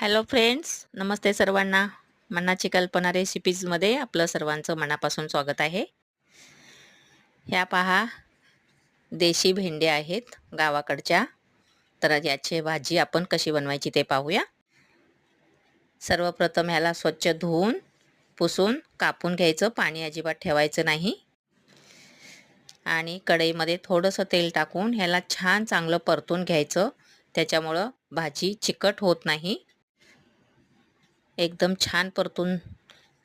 Hello friends, नमस्ते सर्वांना. मनाची कल्पना रेसिपीजमध्ये आपलं सर्वांचं मनापासून स्वागत आहे. ह्या पहा, देशी भेंड्या आहेत गावाकडच्या. तर याची भाजी आपण कशी बनवायची ते पाहूया. सर्वप्रथम ह्याला स्वच्छ धुवून पुसून कापून घ्यायचं, पाणी अजिबात ठेवायचं नाही. आणि कढईमध्ये थोडंसं तेल टाकून ह्याला छान चांगलं परतून घ्यायचं. त्याच्यामुळं भाजी चिकट होत नाही. एकदम छान परतून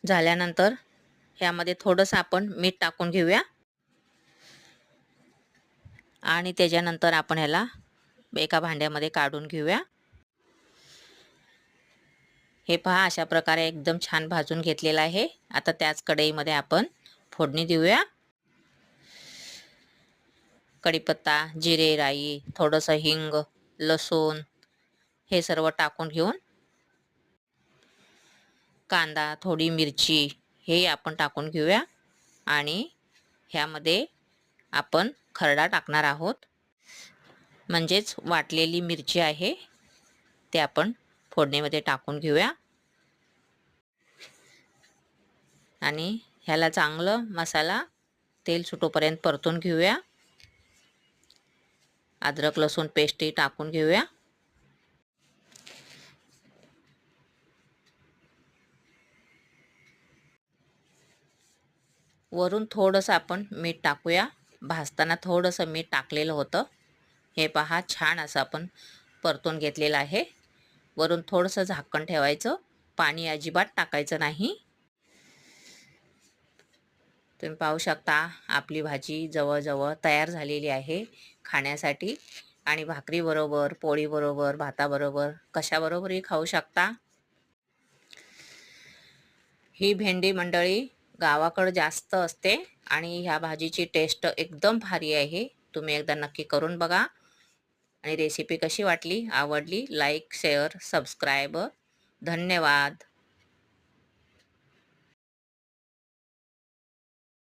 झाल्यानंतर ह्यामध्ये थोडंसं आपण मीठ टाकून घेऊया. आणि त्याच्यानंतर आपण ह्याला एका भांड्यामध्ये काढून घेऊया. हे पहा, अशा प्रकारे एकदम छान भाजून घेतलेलं आहे. आता त्याच कढईमध्ये आपण फोडणी देऊया. कढीपत्ता, जिरे, राई, थोडंसं हिंग, लसूण हे सर्व टाकून घेऊन कांदा, थोडी मिरची हे आपण टाकून घेऊया. आणि ह्यामध्ये आपण खरडा टाकणार आहोत, म्हणजेच वाटलेली मिरची आहे ते आपण फोडणीमध्ये टाकून घेऊया. आणि ह्याला चांगलं मसाला तेल सुटोपर्यंत परतून घेऊया. अद्रक लसूण पेस्टही टाकून घेऊया. वरून थोडंसं आपण मीठ टाकूया. भाजताना थोडंसं मीठ टाकलेलं होतं. हे पहा, छान असं आपण परतून घेतलेलं आहे. वरून थोडंसं झाकण ठेवायचं, पाणी अजिबात टाकायचं नाही. तुम्ही पाहू शकता आपली भाजी जवळजवळ तयार झालेली आहे खाण्यासाठी. आणि भाकरीबरोबर, पोळीबरोबर, भाताबरोबर कशाबरोबरही खाऊ शकता. ही भेंडी मंडळी गावाकडे जास्त असते आणि ह्या भाजीची टेस्ट एकदम भारी आहे. तुम्ही एकदा नक्की करून बघा. आणि रेसिपी कशी वाटली, आवडली, लाईक, शेअर, सबस्क्राईब. धन्यवाद.